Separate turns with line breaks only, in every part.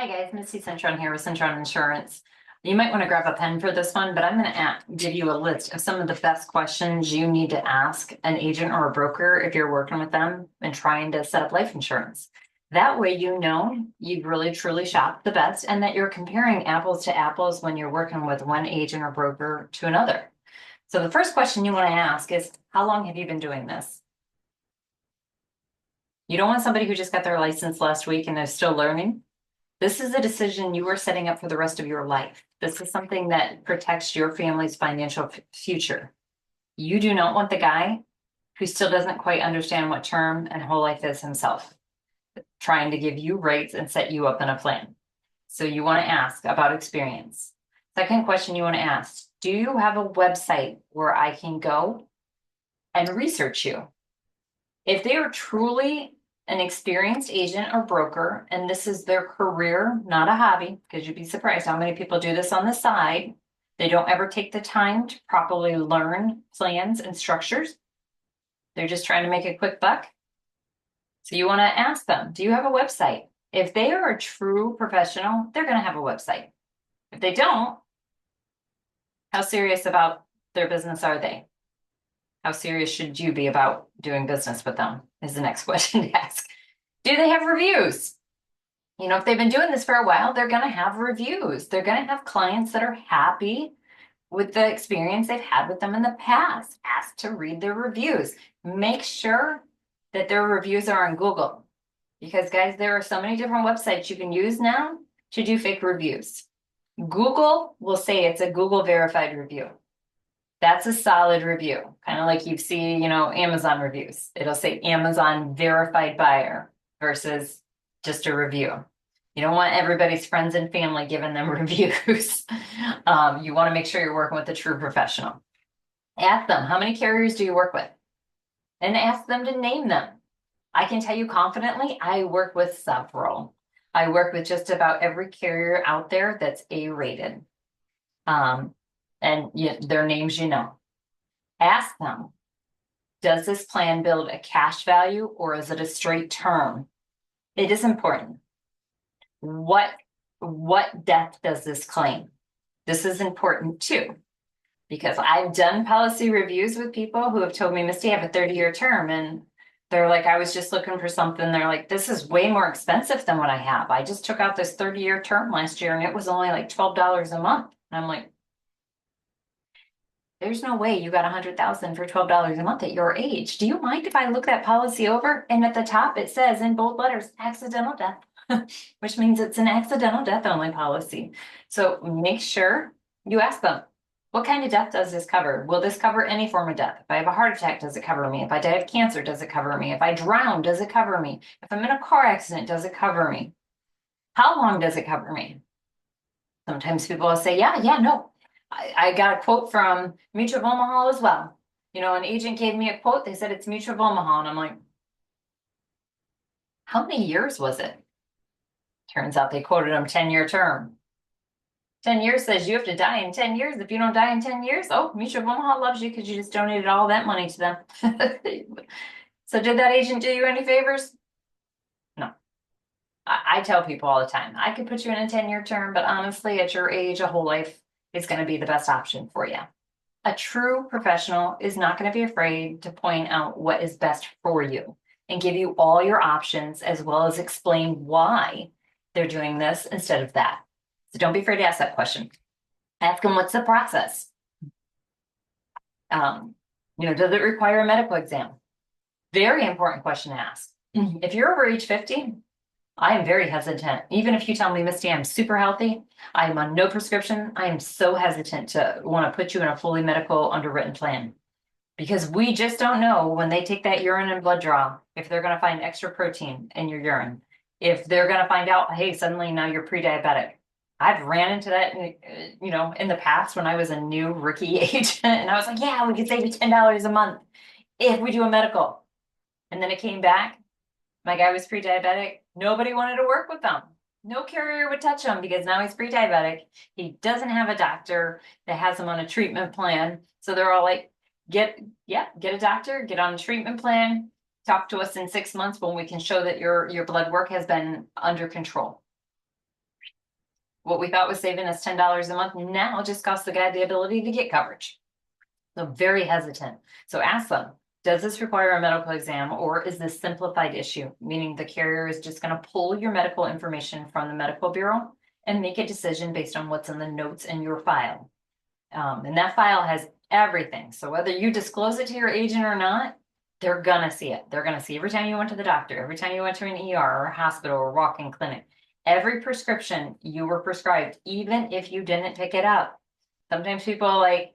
Hi guys, Misty Cintron here with Cintron Insurance. You might want to grab a pen for this one, but I'm going to give you a list of some of the best questions you need to ask an agent or a broker if you're working with them and trying to set up life insurance. That way you know you've really truly shopped the best and that you're comparing apples to apples when you're working with one agent or broker to another. So the first question you want to ask is, how long have you been doing this? You don't want somebody who just got their license last week and is still learning. This is a decision you are setting up for the rest of your life. This is something that protects your family's financial future. You do not want the guy who still doesn't quite understand what term and whole life is himself, trying to give you rates and set you up in a plan. So you want to ask about experience. Second question you want to ask, do you have a website where I can go and research you? If they are truly an experienced agent or broker, and this is their career, not a hobby, because you'd be surprised how many people do this on the side. They don't ever take the time to properly learn plans and structures. They're just trying to make a quick buck. So you want to ask them, do you have a website? If they are a true professional, they're going to have a website. If they don't, how serious about their business are they? How serious should you be about doing business with them is the next question to ask. Do they have reviews? You know, if they've been doing this for a while, they're going to have reviews. They're going to have clients that are happy with the experience they've had with them in the past. Ask to read their reviews. Make sure that their reviews are on Google. Because guys, there are so many different websites you can use now to do fake reviews. Google will say it's a Google verified review. That's a solid review, kind of like you see, Amazon reviews. It'll say Amazon verified buyer versus just a review. You don't want everybody's friends and family giving them reviews. You want to make sure you're working with a true professional. Ask them, how many carriers do you work with? And ask them to name them. I can tell you confidently, I work with several. I work with just about every carrier out there that's A-rated. And their names, ask them, does this plan build a cash value or is it a straight term? It is important. What death does this claim? This is important too, because I've done policy reviews with people who have told me, Misty, I have a 30-year term, and they're like, I was just looking for something. They're like, this is way more expensive than what I have. I just took out this 30-year term last year and it was only like $12 a month. And I'm like, there's no way you got 100,000 for $12 a month at your age. Do you mind if I look that policy over? And at the top, it says in bold letters, accidental death, which means it's an accidental death only policy. So make sure you ask them, what kind of death does this cover? Will this cover any form of death? If I have a heart attack, does it cover me? If I die of cancer, does it cover me? If I drown, does it cover me? If I'm in a car accident, does it cover me? How long does it cover me? Sometimes people will say, yeah, no. I got a quote from Mutual of Omaha as well. An agent gave me a quote. They said it's Mutual of Omaha. And I'm like, how many years was it? Turns out they quoted them 10-year term. 10 years says you have to die in 10 years. If you don't die in 10 years, oh, Mutual of Omaha loves you because you just donated all that money to them. So did that agent do you any favors? No. I tell people all the time, I could put you in a 10-year term, but honestly, at your age, a whole life is going to be the best option for you. A true professional is not going to be afraid to point out what is best for you and give you all your options, as well as explain why they're doing this instead of that. So don't be afraid to ask that question. Ask them, what's the process? Does it require a medical exam? Very important question to ask. If you're over age 50, I am very hesitant. Even if you tell me, Misty, I'm super healthy, I'm on no prescription, I am so hesitant to want to put you in a fully medical underwritten plan. Because we just don't know when they take that urine and blood draw, if they're going to find extra protein in your urine. If they're going to find out, hey, suddenly now you're pre-diabetic. I've ran into that, in the past when I was a new rookie agent, and I was like, yeah, we could save you $10 a month if we do a medical. And then it came back. My guy was pre-diabetic. Nobody wanted to work with them. No carrier would touch him because now he's pre-diabetic. He doesn't have a doctor that has him on a treatment plan. So they're all like, get a doctor, get on a treatment plan, talk to us in 6 months when we can show that your blood work has been under control. What we thought was saving us $10 a month now just costs the guy the ability to get coverage. So very hesitant. So ask them, does this require a medical exam or is this simplified issue? Meaning the carrier is just going to pull your medical information from the medical bureau and make a decision based on what's in the notes in your file. And that file has everything. So whether you disclose it to your agent or not, they're gonna see it. They're gonna see every time you went to the doctor, every time you went to an ER or a hospital or walk-in clinic, every prescription you were prescribed, even if you didn't pick it up. Sometimes people like,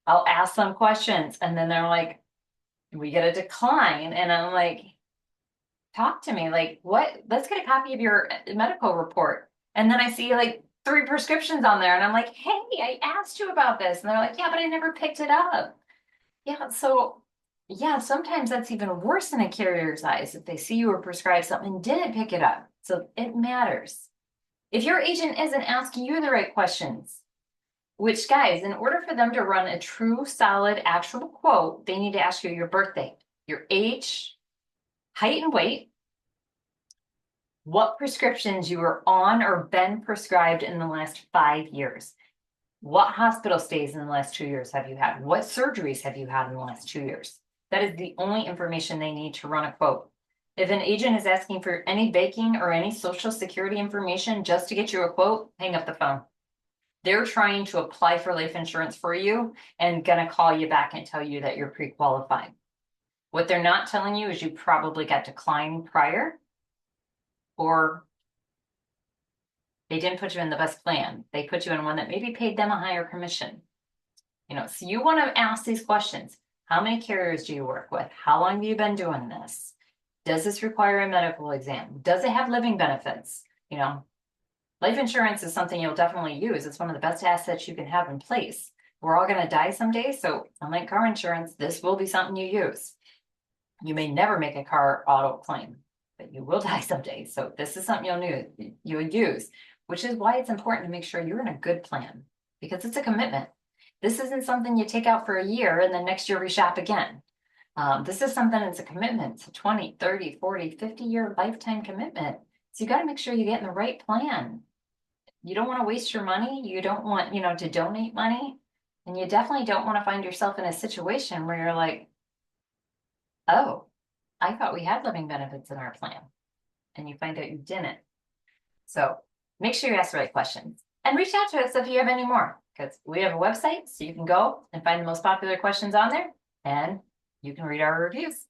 I'll ask them questions and then they're like, we get a decline. And I'm like, talk to me, like, what? Let's get a copy of your medical report. And then I see like 3 prescriptions on there and I'm like, hey, I asked you about this. And they're like, yeah, but I never picked it up. Yeah, so yeah, sometimes that's even worse in a carrier's eyes if they see you were prescribed something and didn't pick it up. So it matters. If your agent isn't asking you the right questions, which guys, in order for them to run a true, solid, actual quote, they need to ask you your birthday, your age, height and weight, what prescriptions you were on or been prescribed in the last 5 years. What hospital stays in the last 2 years have you had? What surgeries have you had in the last 2 years? That is the only information they need to run a quote. If an agent is asking for any banking or any social security information just to get you a quote, hang up the phone. They're trying to apply for life insurance for you and gonna call you back and tell you that you're pre-qualified. What they're not telling you is you probably got declined prior, or they didn't put you in the best plan. They put you in one that maybe paid them a higher commission. So you want to ask these questions. How many carriers do you work with? How long have you been doing this? Does this require a medical exam? Does it have living benefits? Life insurance is something you'll definitely use. It's one of the best assets you can have in place. We're all going to die someday. So unlike car insurance, this will be something you use. You may never make a car auto claim, but you will die someday. So this is something you'll use, which is why it's important to make sure you're in a good plan, because it's a commitment. This isn't something you take out for a year and then next year reshop again. This is something that's a commitment. It's a 20, 30, 40, 50-year lifetime commitment. So you got to make sure you get in the right plan. You don't want to waste your money. You don't want, to donate money. And you definitely don't want to find yourself in a situation where you're like, oh, I thought we had living benefits in our plan. And you find out you didn't. So make sure you ask the right questions and reach out to us if you have any more, because we have a website, so you can go and find the most popular questions on there and you can read our reviews.